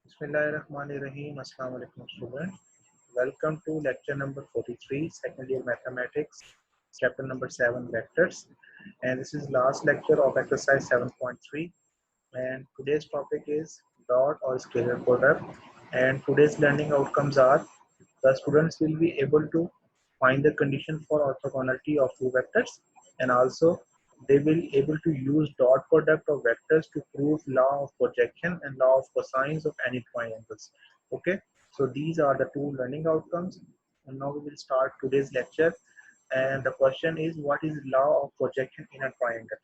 Bismillahirrahmanirrahim. Assalamu alaikum student. Welcome to lecture number 43, second year mathematics, chapter number 7 vectors. And this is last lecture of exercise 7.3. And today's topic is dot or scalar product. And today's learning outcomes are the students will be able to find the condition for orthogonality of two vectors, and also they will able to use dot product of vectors to prove law of projection and law of cosines of any triangles. Okay, so these are the two learning outcomes, and now we will start today's lecture. And the question is, what is law of projection in a triangle?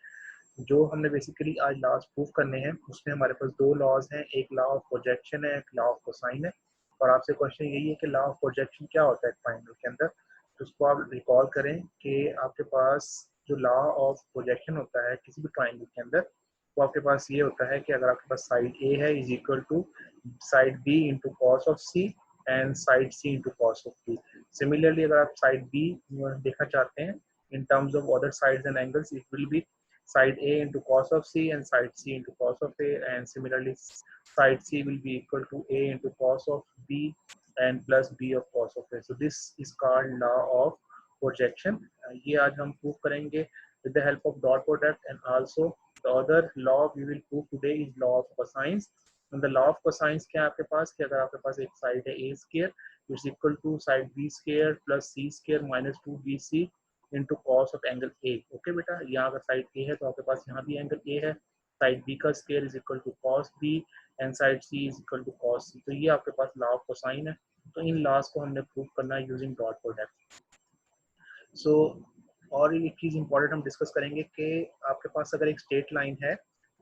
जो हमने basically आज laws prove करने हैं उसमें हमारे पास दो laws हैं, एक लॉ ऑफ प्रोजेक्शन है, एक लॉ ऑफ कोसाइन है। और आपसे क्वेश्चन यही है कि लॉ ऑफ प्रोजेक्शन क्या होता है ट्रायंगल के अंदर, तो उसको आप रिकॉल करें कि आपके पास जो लॉ ऑफ प्रोजेक्शन होता है किसी भी ट्रायंगल के अंदर, तो आपके पास ये होता है कि अगर आपके पास साइड ए है is equal to side B into cos of C and side C into cos of B. Similarly अगर आप साइड बी देखना चाहते हैं in terms of other sides and angles, it will be side A into cos of C and side C into cos of A, and similarly side C will be equal to A into cos of B and plus B of cos of A. So this is called law of projection. ये आज हम prove करेंगे with the help of dot product, and also the other law we will prove today is law of cosines. And the law of cosines क्या है आपके पास कि अगर आपके पास एक साइड है a square is equal to side b square plus c square minus 2bc into cos of angle A. Okay बेटा, यहाँ अगर साइड ए है तो आपके पास यहाँ भी एंगल ए है, साइड बी का square is equal to cos B and side C is equal to cos C. तो ये आपके पास लॉ ऑफ कोसाइन है। तो इन लॉज को हमने प्रूव करना है यूजिंग डॉट प्रोडक्ट। सो और एक चीज़ इंपॉर्टेंट हम डिस्कस करेंगे कि आपके पास अगर एक स्ट्रेट लाइन है,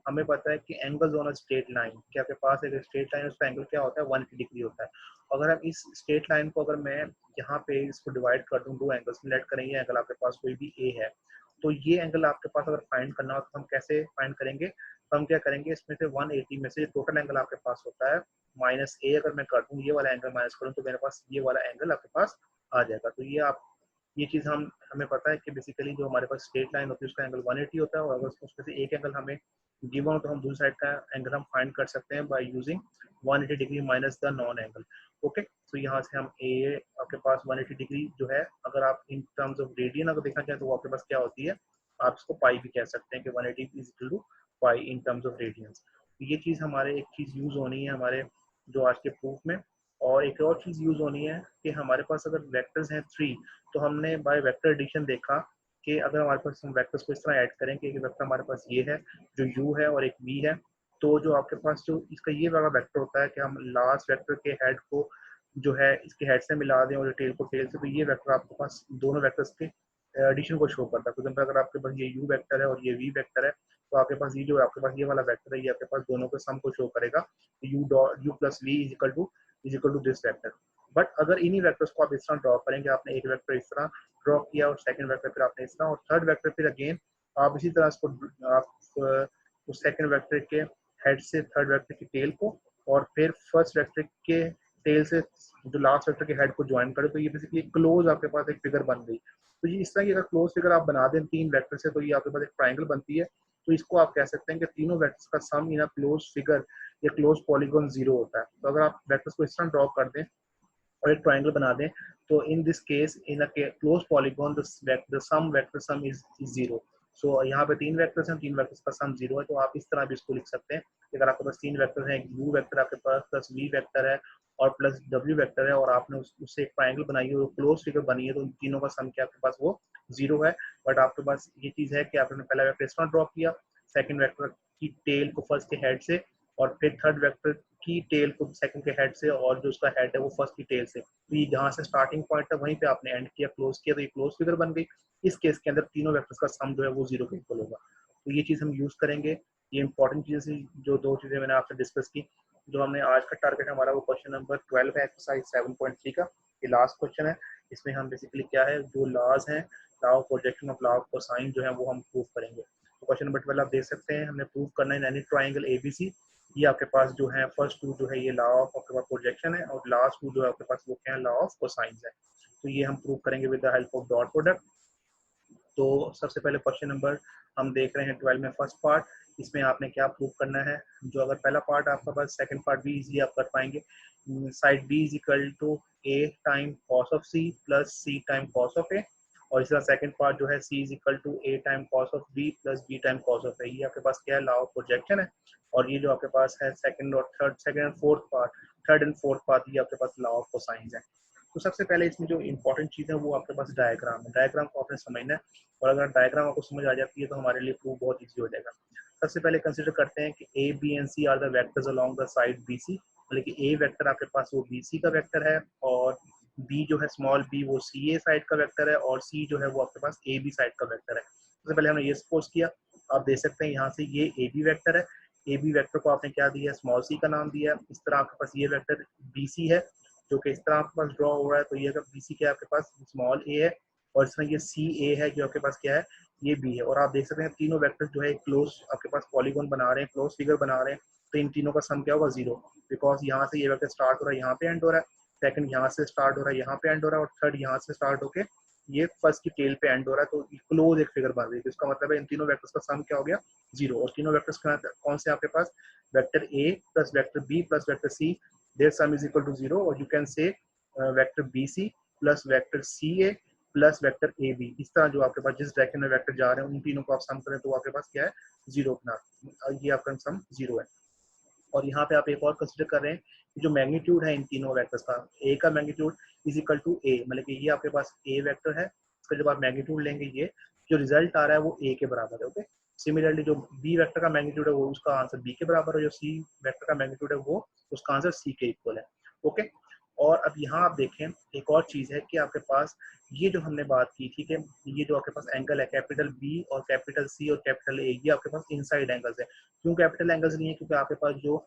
हमें पता है कि angles on a straight line, कि आपके पास एक स्ट्रेट लाइन उसका एंगल क्या होता है 180 डिग्री होता है। अगर हम इस स्ट्रेट लाइन को अगर मैं यहाँ पे इसको डिवाइड कर दूँ दो एंगल्स में, लेट करेंगे एंगल आपके पास कोई भी ए है, तो ये एंगल आपके पास अगर फाइंड करना हो तो हम कैसे फाइंड करेंगे? तो हम क्या करेंगे, इसमें से 180 में से टोटल एंगल आपके पास होता है माइनस ए, अगर मैं कर दूँ ये वाला एंगल माइनस करूँ तो मेरे पास ये वाला एंगल आपके पास आ जाएगा। तो ये आप ये चीज़ हमें पता है कि बेसिकली जो हमारे पास स्ट्रेट लाइन होती है उसका एंगल 180 होता है, और अगर उसमें से एक एंगल हमें गिवन हो तो हम दूसरी साइड का एंगल हम फाइंड कर सकते हैं by using 180 degree minus the non angle. Okay, तो यहाँ से हम ए आपके पास 180 डिग्री जो है, अगर आप इन टर्म्स ऑफ रेडियन अगर देखना चाहें तो वो आपके पास क्या होती है, आप इसको पाई भी कह सकते हैं कि 180 is equal to pi in terms of radians. तो ये चीज़ हमारे एक चीज़ यूज होनी है हमारे जो आज के प्रूफ में। और एक और चीज़ यूज होनी है कि हमारे पास अगर वेक्टर्स हैं 3, तो हमने बाय वेक्टर एडिशन देखा कि अगर हमारे पास हम वेक्टर्स को इस तरह ऐड करें कि एक वेक्टर हमारे पास ये है जो u है और एक v है, तो जो आपके पास जो इसका ये वाला वेक्टर होता है कि हम लास्ट वेक्टर के हेड को जो है इसके हेड से मिला दें और टेल को टेल से, तो ये वेक्टर आपके पास दोनों वेक्टर्स के एडिशन को शो करता है। फॉर एग्जाम्पल अगर आपके पास ये u वेक्टर है और ये v वेक्टर है, तो आपके पास ये जो आपके पास ये वाला वेक्टर है ये आपके पास दोनों के सम को शो करेगा, u plus v is equal to this vector. But अगर इन्हीं वेक्टर्स को आप इस तरह ड्रॉ करेंगे, आपने एक वेक्टर इस तरह ड्रॉ किया और सेकंड वेक्टर फिर आपने इस तरह, और थर्ड वेक्टर फिर अगेन आप इसी तरह इसको आप उस सेकंड वेक्टर के हेड से थर्ड वेक्टर की टेल को और फिर फर्स्ट वेक्टर के टेल से जो लास्ट वेक्टर के हेड को ज्वाइन करें, तो ये बेसिकली क्लोज आपके पास एक फिगर बन गई। तो ये इस तरह की अगर क्लोज फिगर आप बना दें तीन वेक्टर से, तो ये आपके पास एक ट्राइंगल बनती है। तो इसको आप कह सकते हैं कि तीनों वेक्टर्स का सम इन अ क्लोज फिगर या क्लोज पॉलीगॉन 0 होता है। तो अगर आप वेक्टर्स को इस तरह ड्रॉ कर दें और एक ट्राइंगल बना दें, तो in this case in a close polygon the sum vector sum is 0। So यहाँ पे तीन वेक्टर्स हैं, तीन वेक्टर्स का सम 0 है। तो आप इस तरह भी इसको लिख सकते हैं कि अगर आपके पास तीन वेक्टर हैं, एक u वेक्टर आपके पास प्लस v वेक्टर है और प्लस w वेक्टर है, और आपने उससे एक ट्राइंगल बनाई है और क्लोज फिगर बनी है, तो उन तीनों का सम क्या आपके पास वो 0 है। बट आपके पास ये चीज़ है कि आपने पहला वेक्टर इस तरह ड्रॉ किया, सेकंड वेक्टर की टेल को फर्स्ट के हेड से और फिर थर्ड वेक्टर की टेल को सेकंड के हेड से, और जो उसका हेड है वो फर्स्ट की टेल से। तो ये जहाँ से स्टार्टिंग पॉइंट है वहीं पे आपने एंड किया, क्लोज किया, तो ये क्लोज फिगर बन गई। इस केस के अंदर तीनों वेक्टर्स का सम जो है वो 0 के इक्वल होगा। तो ये चीज़ हम यूज करेंगे। ये इंपॉर्टेंट चीज़ें जो दो चीज़ें मैंने आपसे डिस्कस की। जो हमने आज का टारगेट हमारा वो क्वेश्चन नंबर 12 है एक्सरसाइज 7.3 का, ये लास्ट क्वेश्चन है। इसमें हम बेसिकली क्या है, जो लॉज हैं, law of projection of law of cosine जो है वो हम प्रूव करेंगे। तो क्वेश्चन नंबर 12 आप देख सकते हैं, हमने प्रूव करना है एनी ट्राइंगल एबीसी। ये आपके पास जो है फर्स्ट टू जो है ये लॉ ऑफ आपके पास प्रोजेक्शन है, और लास्ट टू जो है आपके पास वो क्या है, लॉ ऑफ कोसाइंस है। तो ये हम प्रूव करेंगे with the help of dot product. तो सबसे पहले क्वेश्चन नंबर हम देख रहे हैं 12 में फर्स्ट पार्ट इसमें आपने क्या प्रूव करना है, जो अगर पहला पार्ट आपका पास, सेकंड पार्ट भी इजीली आप कर पाएंगे। Side B is equal to A time cos of C plus C time cos of A, और इसका सेकंड पार्ट जो है C is equal to A time cos of B plus B time cos of A. ये आपके पास क्या है, law of projection है। और ये जो आपके पास है सेकंड और third, second and fourth part, third and fourth part, ये आपके पास लॉ ऑफ कोसाइंस है। तो सबसे पहले इसमें जो इंपॉर्टेंट चीज़ है वो आपके पास डायग्राम है। डायग्राम को आपने समझना है, और अगर डायग्राम आपको समझ आ जाती है तो हमारे लिए प्रूफ बहुत ईजी हो जाएगा। सबसे पहले कंसिडर करते हैं कि A B and C are the vectors along the side B C, मतलब कि ए वेक्टर आपके पास वो बी सी का वेक्टर है, और बी जो है स्मॉल बी वो सी ए साइड का वेक्टर है, और सी जो है वो आपके पास ए बी साइड का वेक्टर है। सबसे पहले हमने ये सपोज किया, आप देख सकते हैं यहाँ से ये ए बी वेक्टर है, ए बी वेक्टर को आपने क्या दिया है, स्मॉल सी का नाम दिया है। इस तरह आपके पास ये वेक्टर बी सी है जो कि इस तरह आपके पास ड्रॉ हो रहा है, तो ये अगर बी सी क्या आपके पास स्मॉल ए है, और इसमें ये सी ए है जो आपके पास क्या है, ये बी है। और आप देख सकते हैं तीनों वेक्टर जो है क्लोज आपके पास पॉलीगॉन बना रहे हैं, क्लोज फिगर बना रहे हैं, तो इन तीनों का सम क्या होगा, जीरो, बिकॉज यहाँ से ये वेक्टर स्टार्ट हो रहा है, यहाँ पे एंड हो रहा है, सेकंड यहाँ से स्टार्ट हो रहा है, यहाँ पे एंड हो रहा है, और थर्ड यहाँ से स्टार्ट होके ये फर्स्ट की टेल पे एंड हो रहा है, तो क्लोज एक फिगर बन रही है। तो इसका मतलब है इन तीनों वेक्टर्स का सम क्या हो गया, जीरो। और तीनों वेक्टर्स कौन से आपके पास, vector A plus vector B plus vector C, their sum is equal to zero. और you can say vector B C plus vector C A plus vector A B, इस तरह जो आपके पास जिस डायरेक्शन में वेक्टर जा रहे हैं उन तीनों को आप सम करें तो आपके पास क्या है, जीरो बना, ये आपका सम जीरो है। और यहाँ पे आप एक और कंसिडर कर रहे हैं कि जो मैग्नीट्यूड है इन तीनों वेक्टर्स का, ए का मैग्नीट्यूड इज इक्वल टू ए, मतलब कि ये आपके पास ए वेक्टर है, इसका जब आप मैग्नीट्यूड लेंगे ये जो रिजल्ट आ रहा है वो ए के बराबर है। ओके, सिमिलरली जो बी वेक्टर का मैग्नीट्यूड है वो उसका आंसर बी के बराबर है, जो सी वेक्टर का मैग्नीट्यूड है वो उसका आंसर सी के इक्वल है। ओके, और अब यहाँ आप देखें एक और चीज़ है कि आपके पास ये जो हमने बात की, ठीक है, ये जो आपके पास एंगल है कैपिटल बी और कैपिटल सी और कैपिटल ए, ये आपके पास इनसाइड एंगल्स है। क्यों कैपिटल एंगल्स नहीं है, क्योंकि आपके पास जो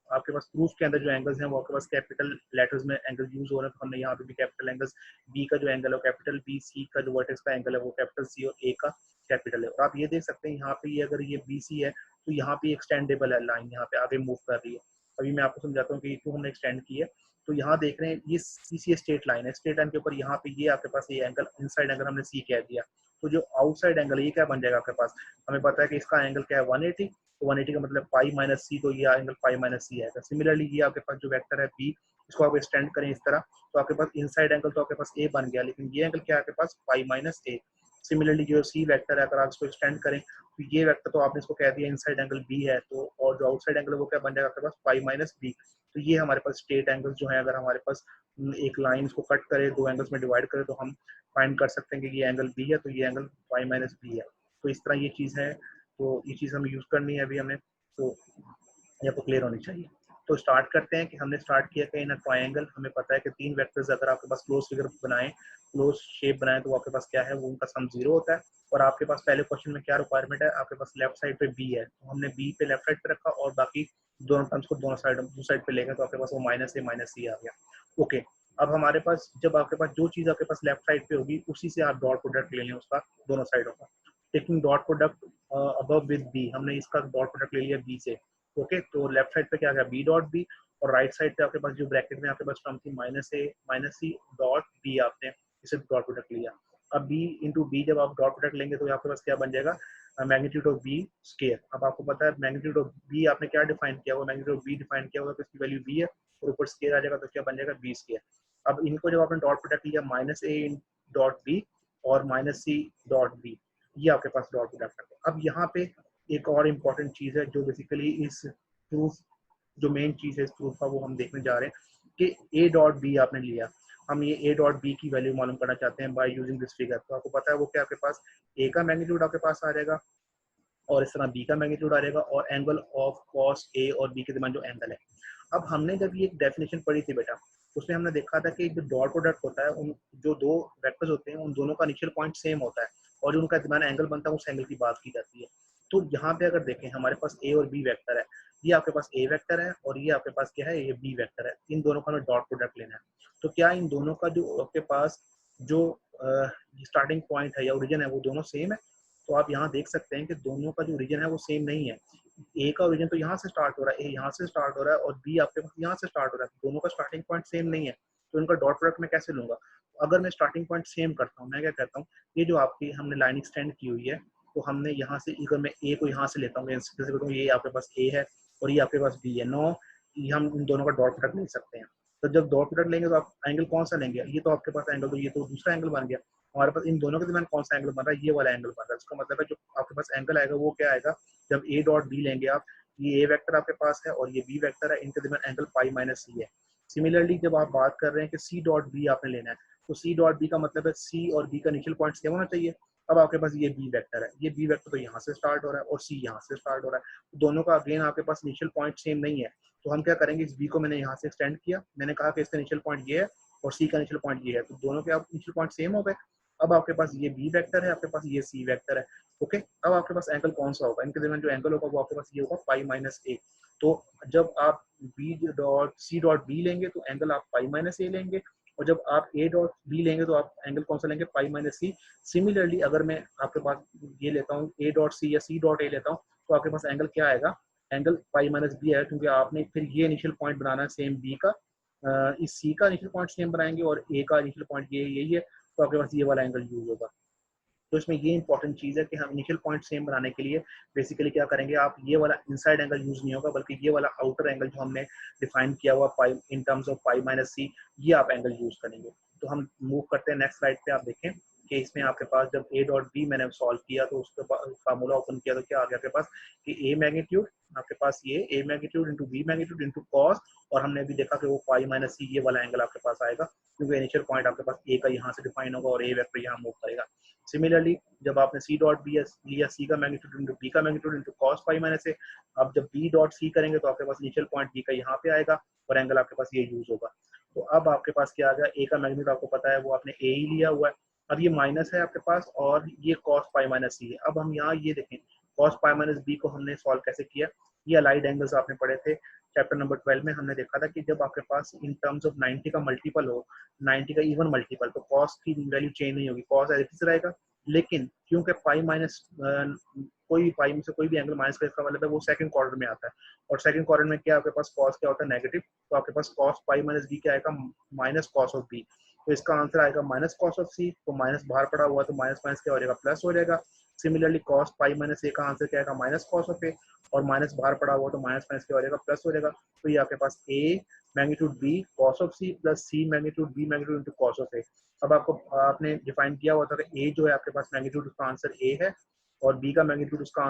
आपके पास प्रूफ के अंदर जो एंगल्स हैं वो आपके पास कैपिटल लेटर्स में एंगल यूज हो रहे हैं, तो हमने यहाँ पे भी कैपिटल एंगल्स, बी का जो एंगल है कैपिटल बी, सी का जो वर्टेक्स का एंगल है वो कैपिटल सी, और ए का कैपिटल है। और आप ये देख सकते हैं यहाँ पे ये अगर ये बी सी है तो यहाँ पे एक्सटेंडेबल है लाइन, यहाँ पे आगे मूव कर रही है। अभी मैं आपको समझाता हूँ कि क्यों हमने एक्सटेंड की है। तो यहाँ देख रहे हैं ये सी स्ट्रेट लाइन है, स्ट्रेट लाइन के ऊपर यहाँ पे ये आपके पास ये एंगल इनसाइड एंगल हमने सी कह दिया, तो जो आउटसाइड एंगल ये क्या बन जाएगा आपके पास, हमें पता है कि इसका एंगल क्या है 180, तो 180 का मतलब पाई माइनस सी, तो ये एंगल पाई माइनस सी आएगा। सिमिलरली ये आपके पास जो वेक्टर है बी, इसको आप एक्सटेंड करें इस तरह, तो आपके पास इनसाइड एंगल तो आपके पास ए बन गया, लेकिन ये एंगल क्या है आपके पास पाई माइनस ए। सिमिलरली जो सी वेक्टर है अगर आप इसको एक्सटेंड करें तो ये वेक्टर तो आपने इसको कह दिया इनसाइड एंगल बी है, तो और जो आउटसाइड एंगल है वो क्या बन जाएगा आपके पास पाई माइनस बी। तो ये हमारे पास स्ट्रेट एंगल्स जो है, अगर हमारे पास एक लाइन इसको कट करे दो एंगल्स में डिवाइड करे तो हम फाइंड कर सकते हैं कि ये एंगल बी है, तो ये एंगल पाई माइनस बी है। तो इस तरह ये चीज़ है, तो ये चीज़ हमें यूज़ करनी है अभी हमें, तो ये आपको क्लियर होनी चाहिए। तो स्टार्ट करते हैं कि हमने स्टार्ट किया कि इन ट्रायंगल, हमें पता है कि तीन वेक्टर्स अगर आपके पास क्लोज फिगर बनाएं, क्लोज शेप बनाएं, तो आपके पास क्या है, वो उनका सम जीरो होता है। और आपके पास पहले क्वेश्चन में क्या रिक्वायरमेंट है, आपके पास लेफ्ट साइड पे बी है, तो हमने बी पे लेफ्ट साइड पे रखा और बाकी दोनों टर्म्स को दोनों साइड पे लेकर, तो आपके पास वो माइनस ए माइनस सी आ गया। ओके, अब हमारे पास जब आपके पास जो चीज़ आपके पास लेफ्ट साइड पे होगी उसी से आप डॉट प्रोडक्ट ले लें उसका दोनों साइडों का। Taking dot product above with B, हमने इसका डॉट प्रोडक्ट ले लिया बी से। ओके, तो लेफ्ट साइड पे क्या गया बी डॉट बी, और राइट साइड पे आपके पास जो ब्रैकेट में आपके पास टर्म थी माइनस ए माइनस सी डॉट बी, आपने इसे डॉट प्रोडक्ट लिया। अब बी इंटू बी जब आप डॉट प्रोडक्ट लेंगे तो आपके पास क्या बन जाएगा, मैग्नीट्यूड ऑफ बी स्केयर। अब आपको पता है मैग्नीट्यूड ऑफ बी आपने क्या डिफाइन किया हुआ, मैग्नीट्यूड ऑफ बी डिफाइन किया हुआ तो इसकी वैल्यू बी है, और ऊपर स्केयर आ जाएगा तो क्या बन जाएगा बी स्केयर। अब इनको जब आपने डॉट प्रोडक्ट लिया माइनस ए डॉट बी और माइनस सी डॉट बी, ये आपके पास डॉट प्रोडक्ट है। अब यहाँ पे एक और इम्पॉर्टेंट चीज़ है जो बेसिकली इस प्रूफ, जो मेन चीज़ है इस प्रूफ का, वो हम देखने जा रहे हैं कि ए डॉट बी आपने लिया, हम ये ए डॉट बी की वैल्यू मालूम करना चाहते हैं बाय यूजिंग दिस फिगर। तो आपको पता है वो क्या आपके पास ए का मैग्नीट्यूड आपके पास आ जाएगा, और इस तरह बी का मैग्नीट्यूड आ जाएगा, और एंगल ऑफ कॉस ए और बी के दरमियान जो एंगल है। अब हमने जब ये डेफिनेशन पढ़ी थी बेटा, उसमें हमने देखा था कि जो डॉट प्रोडक्ट होता है, उन जो दो वेक्टर्स होते हैं उन दोनों का इनिशियल पॉइंट सेम होता है, और जो उनका दरमियान एंगल बनता है उस एंगल की बात की जाती है। तो यहाँ पे अगर देखें हमारे पास ए और बी वेक्टर है, ये आपके पास ए वेक्टर है और ये आपके पास क्या है, ये बी वेक्टर है, इन दोनों का हमें डॉट प्रोडक्ट लेना है। तो क्या इन दोनों का जो आपके पास जो स्टार्टिंग पॉइंट है या ओरिजिन है वो दोनों सेम है? तो आप यहाँ देख सकते हैं कि दोनों का जो ओरिजिन है वो सेम नहीं है। ए का ओरिजिन तो यहाँ से स्टार्ट हो रहा है, ए यहाँ से स्टार्ट हो रहा है, और बी आपके पास यहाँ से स्टार्ट हो रहा है, दोनों का स्टार्टिंग पॉइंट सेम नहीं है, तो इनका डॉट प्रोडक्ट मैं कैसे लूंगा? अगर मैं स्टार्टिंग पॉइंट सेम करता हूँ, मैं क्या कहता हूँ, ये जो आपकी हमने लाइन एक्सटेंड की हुई है तो हमने यहाँ से अगर मैं ए को यहाँ से लेता हूँ, ये आपके पास ए है और ये आपके पास बी है, नो ये हम इन दोनों का डॉट प्रोडक्ट ले सकते हैं। तो जब डॉट प्रोडक्ट लेंगे तो आप एंगल कौन सा लेंगे, ये तो आपके पास एंगल, तो ये तो दूसरा एंगल बन गया हमारे पास। इन दोनों के दरमियान कौन सा एंगल बन रहा है, ये वाला एंगल बन रहा है। इसका मतलब है जो आपके पास एंगल आएगा वो क्या आएगा, जब ए डॉट बी लेंगे आप, ये ए वेक्टर आपके पास है और ये बी वेक्टर है, इनके दरमियान एंगल पाई माइनस सी है। सिमिलरली जब आप बात कर रहे हैं कि सी डॉट बी आपने लेना है, तो सी डॉट बी का मतलब है सी और बी का इनिशियल पॉइंट सेम होना चाहिए। अब आपके पास ये बी वेक्टर है, ये बी वेक्टर तो यहाँ से स्टार्ट हो रहा है और सी यहाँ से स्टार्ट हो रहा है, तो दोनों का अगेन आपके पास इनिशियल पॉइंट सेम नहीं है। तो हम क्या करेंगे, इस बी को मैंने यहाँ से एक्सटेंड किया, मैंने कहा कि इसका इनिशियल पॉइंट ये है और सी का इनिशियल पॉइंट ये है, तो दोनों के आप इनिशियल पॉइंट सेम हो गए। अब आपके पास ये बी वेक्टर है, आपके पास ये सी वेक्टर है। ओके, अब आपके पास एंगल कौन सा होगा, इनके दरमियान जो एंगल होगा वो आपके पास ये होगा पाई माइनस ए। तो जब आप B dot C dot B लेंगे तो एंगल आप पाई माइनस ए लेंगे, और जब आप ए डॉट बी लेंगे तो आप एंगल कौन सा लेंगे, पाई माइनस सी। सिमिलरली अगर मैं आपके पास ये लेता हूँ ए डॉट सी या सी डॉट ए लेता हूँ, तो आपके पास एंगल क्या आएगा, एंगल पाई माइनस बी है, क्योंकि आपने फिर ये इनिशियल पॉइंट बनाना है सेम बी का, इस सी का इनिशियल पॉइंट सेम बनाएंगे और ए का इनिशियल पॉइंट ये यही है, तो आपके पास ये वाला एंगल यूज होगा। तो इसमें ये इंपॉर्टेंट चीज़ है कि हम इनिशियल पॉइंट सेम बनाने के लिए बेसिकली क्या करेंगे, आप ये वाला इनसाइड एंगल यूज नहीं होगा, बल्कि ये वाला आउटर एंगल जो हमने डिफाइन किया हुआ pi in terms of pi minus C, ये आप एंगल यूज करेंगे। तो हम मूव करते हैं नेक्स्ट स्लाइड पे। आप देखें कि इसमें आपके पास जब ए डॉट बी मैंने सॉल्व किया तो उसके बाद फार्मूला ओपन किया तो क्या आ गया आपके पास कि ए मैग्नीट्यूड, आपके पास ये A magnitude into B magnitude into cos, और हमने अभी देखा कि वो पाई माइनस सी ये वाला एंगल आपके पास आएगा, क्योंकि इनिशियल पॉइंट आपके पास ए का यहाँ से डिफाइन होगा और ए वेक्टर यहाँ मूव करेगा। सिमिलरली जब आपने सी डॉट बी लिया, सी का मैग्नीट्यूड इंटू बी का magnitude into cos pi minus A, अब जब बी डॉट सी करेंगे तो आपके पास इनिशियल पॉइंट बी का यहाँ पे आएगा और एंगल आपके पास ये यूज होगा। तो अब आपके पास क्या आ गया, ए का मैग्नीट्यूड आपको पता है वो आपने ए ही लिया हुआ है, अब ये माइनस है आपके पास और ये कॉस पाई माइनस सी है। अब हम यहाँ ये देखें कॉस पाई माइनस बी को हमने सॉल्व कैसे किया, ये अलाइड एंगल्स आपने पढ़े थे चैप्टर नंबर 12 में, हमने देखा था कि जब आपके पास इन टर्म्स ऑफ 90 का मल्टीपल हो, 90 का इवन मल्टीपल, तो कॉस की वैल्यू चेंज नहीं होगी, कॉस एज इट इज रहेगा, लेकिन क्योंकि पाई माइनस कोई पाई में से कोई भी एंगल माइनस का, इसका मतलब है वो सेकंड क्वाड्रेंट में आता है, और सेकंड क्वाड्रेंट में क्या आपके पास कॉस क्या होता है, नेगेटिव, तो आपके पास कॉस पाई माइनस बी क्या आएगा, माइनस कॉस ऑफ बी, तो इसका आंसर आएगा माइनस कॉस ऑफ सी, तो माइनस बाहर पड़ा हुआ तो माइनस माइनस क्या हो जाएगा, प्लस हो जाएगा। सिमिलरली कॉस पाई माइनस ए का आंसर क्या आएगा, माइनस कॉस ऑफ ए, और माइनस बाहर पड़ा हुआ तो माइनस माइनस क्या हो जाएगा, प्लस हो जाएगा। तो ये आपके पास A magnitude B cos of C plus C magnitude B magnitude into cos of A. अब आपको आपने डिफाइन किया हुआ था कि ए जो है आपके पास मैग्नीट्यूड उसका आंसर ए है और बी का मैग्नीट्यूड उसका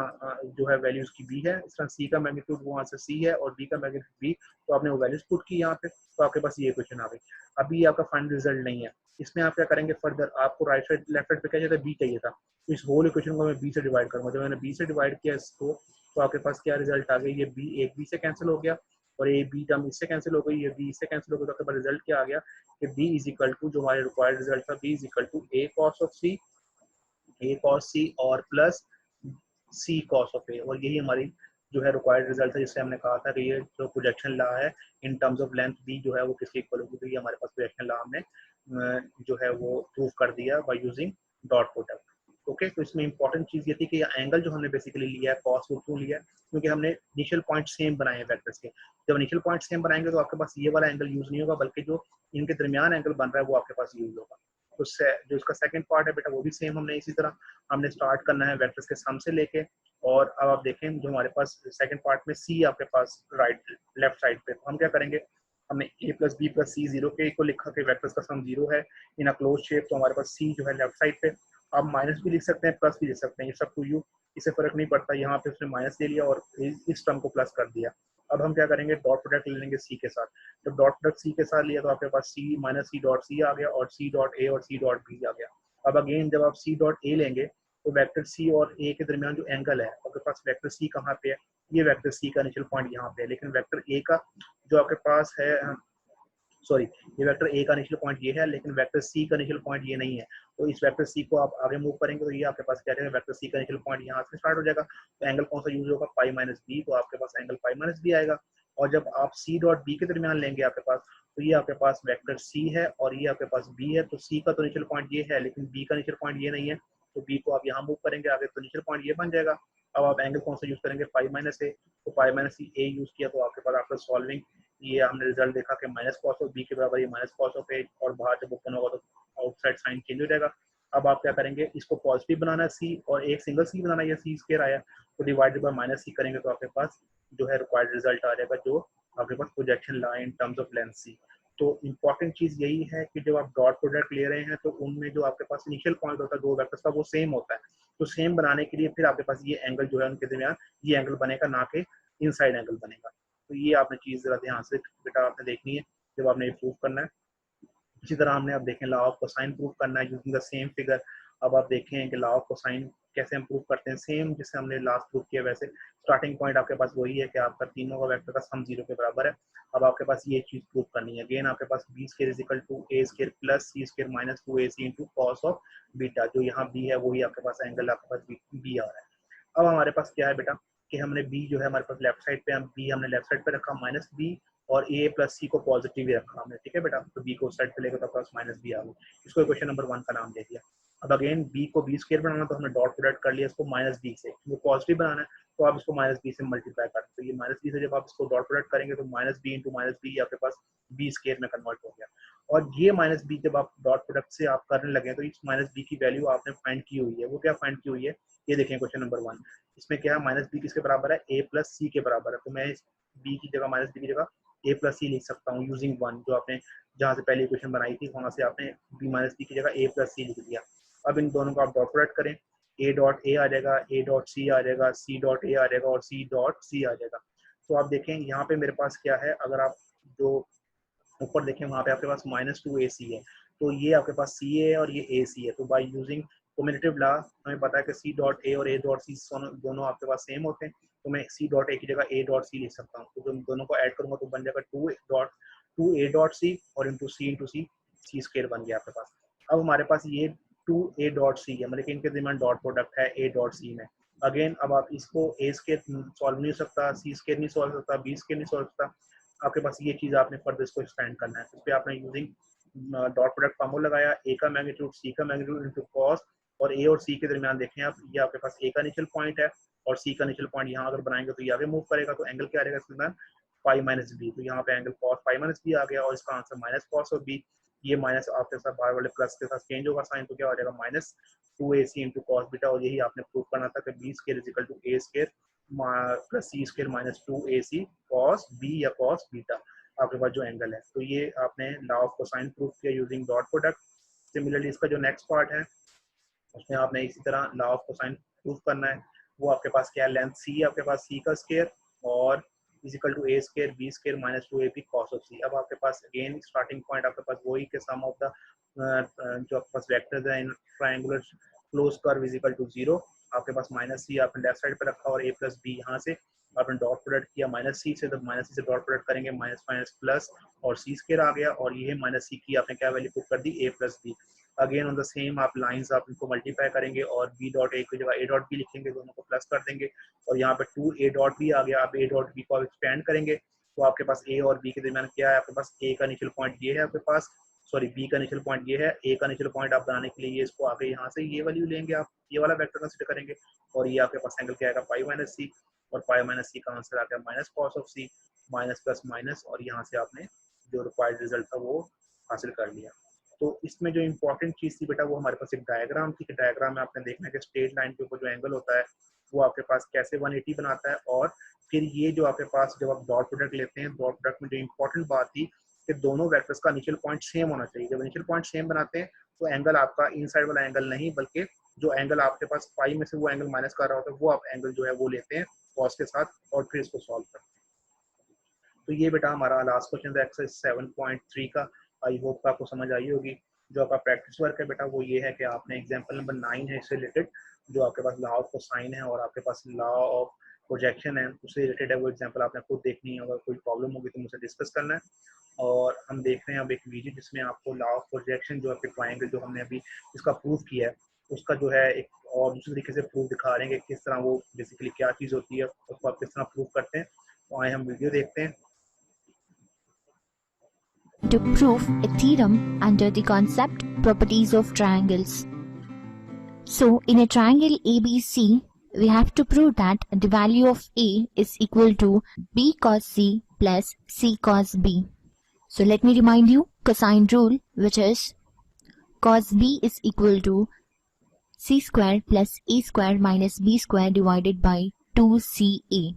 जो है वैल्यू उसकी बी है, इस तरह सी का मैग्नीट्यूड वो आंसर सी है और बी का मैग्नीट्यूड बी, तो आपने वो वैल्यूज पुट की यहाँ पे, तो आपके पास ये क्वेश्चन आ गई। अभी ये आपका फाइनल रिजल्ट नहीं है, इसमें आप क्या करेंगे फर्दर, आपको राइट साइड लेफ्ट साइड पे क्या चाहिए था, बी चाहिए था, तो इस होल इक्वेशन को मैं बी से डिवाइड करूंगा। जब मैंने बी से डिवाइड किया इसको तो आपके पास क्या रिजल्ट आ गया, ये बी एक बी से कैंसिल हो गया और ये बी टर्म इससे कैंसिल हो गई, ये बी इससे कैंसिल हो गई, तो आपके पास रिजल्ट क्या आ गया कि बी इज इक्वल टू, जो हमारे रिक्वायर्ड रिजल्ट था, B is equal to A cos of C, A cos C और plus C cos of A, और यही हमारी जो है रिक्वायर्ड रिजल्ट है, जिससे हमने कहा था कि ये जो प्रोजेक्शन लॉ है in terms of length B जो है वो किसके इक्वल होगी, तो ये हमारे पास प्रोजेक्शन लॉ हमने जो है वो प्रूव कर दिया by using dot product. Okay, तो इसमें इंपॉर्टेंट चीज ये थी कि एंगल जो हमने बेसिकली लिया है कॉस वो क्यों लिया है, क्योंकि हमने इनिशियल पॉइंट सेम बनाए हैं वेक्टर्स के। जब इनिशियल पॉइंट सेम बनाएंगे तो आपके पास ये वाला एंगल यूज नहीं होगा, बल्कि जो इनके दरमियान एंगल बन रहा है वो आपके पास यूज होगा। तो जो इसका सेकंड पार्ट है बेटा वो भी सेम हमने इसी तरह हमने स्टार्ट करना है वेक्टर्स के सम से लेके, और अब आप देखें जो हमारे पास सेकंड पार्ट में सी आपके पास राइट लेफ्ट साइड पे, तो हम क्या करेंगे, हमने ए प्लस बी प्लस सी जीरो के को लिखा कि वेक्टर्स का सम जीरो है इन अ क्लोज शेप, तो हमारे पास सी जो है लेफ्ट साइड पे, आप माइनस भी लिख सकते हैं प्लस भी लिख सकते हैं, ये सब टू यू, इससे फर्क नहीं पड़ता, यहाँ पे उसने माइनस ले लिया और इस टर्म को प्लस कर दिया। अब हम क्या करेंगे, डॉट प्रोडक्ट ले लेंगे सी के साथ, जब डॉट प्रोडक्ट सी के साथ लिया तो आपके पास सी माइनस सी डॉट सी आ गया और सी डॉट ए और सी डॉट बी आ गया। अब अगेन जब आप सी डॉट ए लेंगे तो वेक्टर सी और ए के दरमियान जो एंगल है आपके पास, वेक्टर सी कहाँ पे है, ये वेक्टर सी का इनिशियल पॉइंट यहाँ पे है, लेकिन वेक्टर ए का जो आपके पास है, सॉरी, ये वेक्टर ए का इनिशियल पॉइंट ये है लेकिन वेक्टर सी का इनिशियल पॉइंट ये नहीं है, तो इस वेक्टर सी को आप आगे मूव करेंगे तो ये आपके पास क्या रहेगा, वेक्टर सी का इनिशियल पॉइंट यहाँ से स्टार्ट हो जाएगा, तो एंगल कौन सा यूज होगा, पाई माइनस बी, तो आपके पास एंगल पाई माइनस बी आएगा। और जब आप सी डॉट बी के दरमियान लेंगे आपके पास, तो ये आपके पास वेक्टर सी है और ये आपके पास बी है, तो सी का तो इनिशियल पॉइंट ये है लेकिन बी का इनिशियल पॉइंट ये नहीं है, तो बी को आप यहाँ मूव करेंगे आगे तो इनिशियल पॉइंट ये बन जाएगा। अब आप एंगल कौन सा यूज करेंगे, पाई माइनस ए, तो पाई माइनस ए यूज किया तो आपके पास आफ्टर सॉल्विंग ये हमने रिजल्ट देखा कि माइनस कॉस ऑफ बी के बराबर ये माइनस कॉस ऑफ ए, और बाहर जब ओपन होगा तो आउटसाइड साइन चेंज हो जाएगा, अब आप क्या करेंगे, इसको पॉजिटिव बनाना है सी, और एक सिंगल सी बनाना है, या सी स्क्वायर आया तो डिवाइडेड बाय माइनस सी करेंगे तो आपके पास जो है रिक्वायर्ड रिजल्ट आ जाएगा, जो आपके पास projection law in terms of length C. तो इंपॉर्टेंट चीज यही है कि जब आप डॉट प्रोडक्ट ले रहे हैं तो उनमें जो आपके पास इनिशियल पॉइंट होता है दो वेक्टर्स का वो सेम होता है, तो सेम बनाने के लिए फिर आपके पास ये एंगल जो है उनके दरमियान ये एंगल बनेगा, ना कि इनसाइड एंगल बनेगा। तो ये आपने चीज जरा ध्यान से बेटा आपने देखनी है जब आपने ये प्रूव करना है। इसी तरह हमने अब देखें लॉ ऑफ कोसाइन प्रूव करना है यूजिंग द सेम फिगर। अब आप देखें कि लॉ ऑफ कोसाइन कैसे हम प्रूव करते हैं, सेम जिससे हमने लास्ट प्रूव किया वैसे। स्टार्टिंग पॉइंट आपके पास वही है कि आपका तीनों का वेक्टर का सम 0 के बराबर है। अब आपके पास ये चीज प्रूव करनी है, अगेन आपके पास B square is equal to A square plus C square minus 2ac into cos of beta, जो यहाँ बी है वही आपके पास एंगल आपके पास बी आ रहा है। अब हमारे पास क्या है बेटा कि हमने बी जो है हमारे पास लेफ्ट साइड पे, हम बी हमने लेफ्ट साइड पे रखा माइनस बी, और ए प्लस सी को पॉजिटिव ही रखा हमने, ठीक है बेटा। तो बी को उस साइड पे लेकर तो प्लस माइनस बी आ गई, इसको क्वेश्चन नंबर 1 का नाम दे दिया। अब अगेन बी को बी स्क्वायर बनाना तो हमने डॉट प्रोडक्ट कर लिया इसको माइनस बी से, क्योंकि पॉजिटिव बनाना है तो आप इसको माइनस बी से मल्टीप्लाई करें, तो ये माइनस बी से जब आप इसको डॉट प्रोडक्ट करेंगे तो minus B into minus B आपके पास बी स्क्वायर में कन्वर्ट हो गया। और ये माइनस बी जब आप डॉट प्रोडक्ट से आप करने लगे तो इस माइनस बी की वैल्यू आपने फाइंड की हुई है, वो क्या फाइंड की हुई है ये देखें क्वेश्चन नंबर 1। इसमें क्या है माइनस बी किसके बराबर है, ए प्लस सी के बराबर है, तो मैं इस बी की जगह माइनस बी की जगह ए प्लस सी लिख सकता हूँ यूजिंग 1, जो आपने जहाँ से पहले इक्वेशन बनाई थी वहां से आपने बी माइनस बी की जगह ए प्लस सी लिख दिया। अब इन दोनों को आप डॉट प्रोडक्ट करें, ए डॉट ए आ जाएगा, ए डॉट सी आ जाएगा, सी डॉट ए आ जाएगा और सी डॉट सी आ जाएगा। तो आप देखें यहाँ पे मेरे पास क्या है, अगर आप जो ऊपर देखें वहाँ पे आपके पास माइनस 2ac है, तो ये आपके पास सी है और ये ए सी है। तो बाय यूजिंग कम्यूटेटिव लॉ हमें पता है कि सी डॉट ए और ए डॉट सी दोनों आपके पास सेम होते हैं, तो मैं सी डॉट ए की जगह ए डॉट सी लिख सकता हूँ। तो जब दोनों को ऐड करूंगा तो बन जाएगा टू ए डॉट सी और इंटू सी सी स्क्वायर बन गया आपके पास। अब हमारे पास ये 2a डॉट सी है, मतलब कि इनके दरमियान डॉट प्रोडक्ट है a डॉट सी में। अगेन अब आप इसको a स्क्वायर सॉल्व नहीं हो सकता, सी स्क्वायर नहीं सॉल्व हो सकता, बी स्क्वायर नहीं सॉल्व हो सकता, आपके पास ये चीज आपने फर्दर इसको एक्सपेंड करना है। इस पर आपने यूजिंग डॉट प्रोडक्ट फार्मूला लगाया, a का मैग्नीट्यूड सी का मैग्नीट्यूड इनटू कॉस, और a और c के दरमियान देखें आप, ये आपके पास a का इनिशियल पॉइंट है और c का इनिशियल पॉइंट यहाँ अगर बनाएंगे तो ये आगे मूव करेगा, तो एंगल क्या रहेगा इसके दरमियान पाई माइनस बी, तो यहाँ पे angle cos pi minus B आ गया, और इसका answer minus cos of B. ये माइनस आपके साथ बाहर वाले प्लस के साथ चेंज होगा साइन, तो क्या हो जाएगा minus 2ac into cos beta, और यही आपने प्रूव करना था कि B square is equal to A square plus C square minus 2ac cos B या कॉस बीटा आपके पास जो एंगल है। तो ये आपने लॉ ऑफ कोसाइन प्रूव किया यूजिंग डॉट प्रोडक्ट। सिमिलरली इसका जो नेक्स्ट पार्ट है उसमें आपने इसी तरह लॉ ऑफ कोसाइन प्रूव करना है। वो आपके पास क्या है, लेंथ सी आपके पास सी का स्क्वायर और is equal to A square B square minus 2ab cos of C. अब आपके पास अगेन स्टार्टिंग पॉइंट आपके पास वही के सम ऑफ द जो आपके पास वेक्टर्स है in triangular close curve is equal to 0। आपके पास माइनस सी आपने लेफ्ट साइड पे रखा और ए प्लस बी यहाँ से आपने डॉट प्रोडक्ट किया माइनस सी से, तो माइनस सी से डॉट प्रोडक्ट करेंगे माइनस माइनस प्लस और सी स्क्वायर आ गया, और ये माइनस सी की आपने क्या वैल्यू पुट कर दी A plus B. Again on the same आप लाइंस आप इनको मल्टीप्लाई करेंगे और बी डॉट ए की जगह ए डॉट बी लिखेंगे, दोनों को प्लस कर देंगे, और यहाँ पे 2a डॉट बी आ गया। आप ए डॉट बी को एक्सपेंड करेंगे तो आपके पास ए और बी के दरमियान क्या है, आपके पास ए का इनिशियल पॉइंट ये है आपके पास, सॉरी बी का इनिशियल पॉइंट ये है, ए का इनिशियल पॉइंट आप बनाने के लिए ये इसको आगे यहाँ से ये वैल्यू लेंगे, आप ये वाला वेक्टर कंसीडर करेंगे, और ये आपके पास एंगल क्या आएगा पाई माइनस सी, और पाई माइनस सी का आंसर आ गया minus cos of C, minus plus minus, और यहाँ से आपने जो रिक्वायर्ड रिजल्ट था वो हासिल कर लिया। तो इसमें जो इंपॉर्टेंट चीज थी बेटा वो हमारे पास एक डायग्राम थी, कि डायग्राम में आपने देखना है कि स्ट्रेट लाइन के ऊपर जो एंगल होता है वो आपके पास कैसे 180 बनाता है, और फिर ये जो आपके पास जब आप डॉट प्रोडक्ट लेते हैं, डॉट प्रोडक्ट में जो इंपॉर्टेंट बात थी कि दोनों वेक्टर्स का इनिशियल पॉइंट सेम होना चाहिए। जब इनिशियल पॉइंट सेम बनाते हैं तो एंगल आपका इनसाइड वाला एंगल नहीं, बल्कि जो एंगल आपके पास पाई में से वो एंगल माइनस कर रहा होता है वो आप एंगल जो है वो लेते हैं कॉस के साथ, और फिर इसको सॉल्व करते हैं। तो ये बेटा हमारा लास्ट क्वेश्चन था एक्सरसाइज 7.3 का। आई होप आपको समझ आई होगी। जो आपका प्रैक्टिस वर्क है बेटा वो ये है कि आपने एग्जांपल नंबर 9 है इससे रिलेटेड, जो आपके पास लॉ ऑफ कोसाइन है और आपके पास लॉ ऑफ प्रोजेक्शन है उससे रिलेटेड है, वो एग्जांपल आपने खुद देखनी है। अगर कोई प्रॉब्लम होगी तो मुझसे डिस्कस करना है। और हम देख रहे हैं अब एक वीडियो जिसमें आपको लॉ ऑफ प्रोजेक्शन जो आपके ट्रायंगल जो हमने अभी इसका प्रूफ किया है उसका जो है एक और दूसरे तरीके से प्रूफ दिखा रहे हैं कि किस तरह वो बेसिकली क्या चीज़ होती है, उसको आप किस तरह प्रूफ करते हैं। तो आए हम वीडियो देखते हैं। To prove a theorem under the concept properties of triangles. So in a triangle ABC, we have to prove that the value of A is equal to B cos C plus C cos B. So let me remind you cosine rule, which is cos b is equal to c square plus a square minus b square divided by 2ca.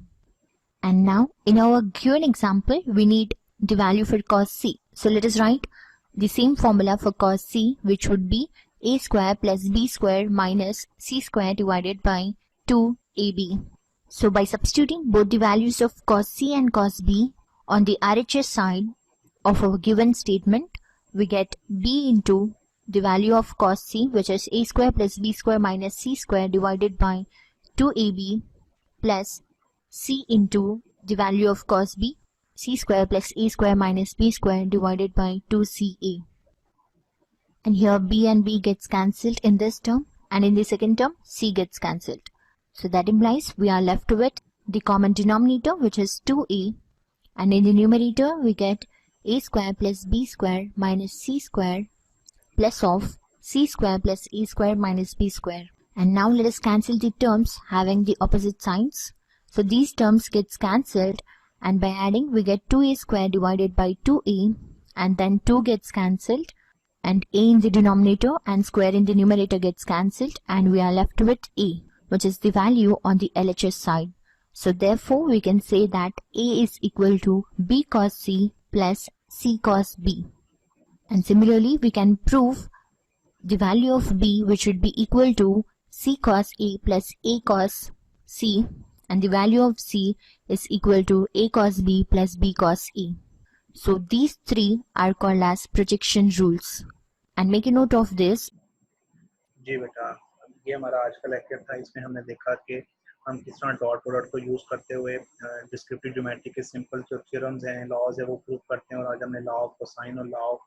And now in our given example, we need the value for cos c. So let us write the same formula for cos c, which would be a square plus b square minus c square divided by 2ab. So by substituting both the values of cos c and cos b on the RHS side of our given statement, we get b into the value of cos c, which is a square plus b square minus c square divided by 2ab, plus c into the value of cos b, c square plus a square minus b square divided by 2ca. And here b and b gets cancelled in this term, and in the second term c gets cancelled. So that implies we are left with the common denominator, which is 2a, and in the numerator we get a square plus b square minus c square plus of c square plus a square minus b square. And now let us cancel the terms having the opposite signs. So these terms gets cancelled, and by adding we get 2a square divided by 2a, and then 2 gets cancelled, and a in the denominator and square in the numerator gets cancelled, and we are left with a, which is the value on the LHS side. So therefore we can say that a is equal to b cos c plus c cos b. And similarly we can prove the value of b, which would be equal to c cos a plus a cos c, and the value of c is equal to a cos b plus b cos a. So these three are called as projection rules, and make a note of this. जी बेटा, ये हमारा आज का lecture था। इसमें हमने देखा कि हम किस तरह डॉट प्रोडक्ट को यूज़ करते हुए डिस्क्रिप्टिव ज्योमेट्री के सिंपल जो थ्योरम्स हैं, लॉज है, वो प्रूव करते हैं। और आज हमने लॉ ऑफ कोसाइन और लॉ ऑफ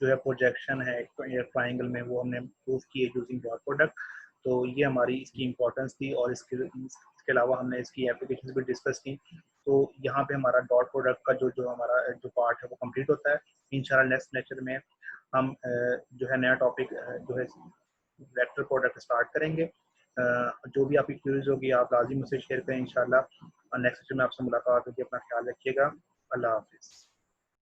जो है प्रोजेक्शन है ट्राइंगल में, वो हमने प्रूव किए यूजिंग डॉट प्रोडक्ट। तो ये हमारी इसकी इंपॉर्टेंस थी, और इसके अलावा हमने इसकी एप्लीकेशन भी डिस्कस की। तो यहाँ पे हमारा डॉट प्रोडक्ट का जो हमारा जो पार्ट है वो कंप्लीट होता है। इंशाल्लाह नेक्स्ट लेक्चर में हम जो है नया टॉपिक जो है वेक्टर प्रोडक्ट स्टार्ट करेंगे। जो भी आपकी क्यूरीज होगी आप लाजिम मुझसे शेयर करें। इंशाल्लाह नेक्स्ट लेक्चर में आपसे मुलाकात होगी। अपना ख्याल रखिएगा। अल्लाह हाफिज़।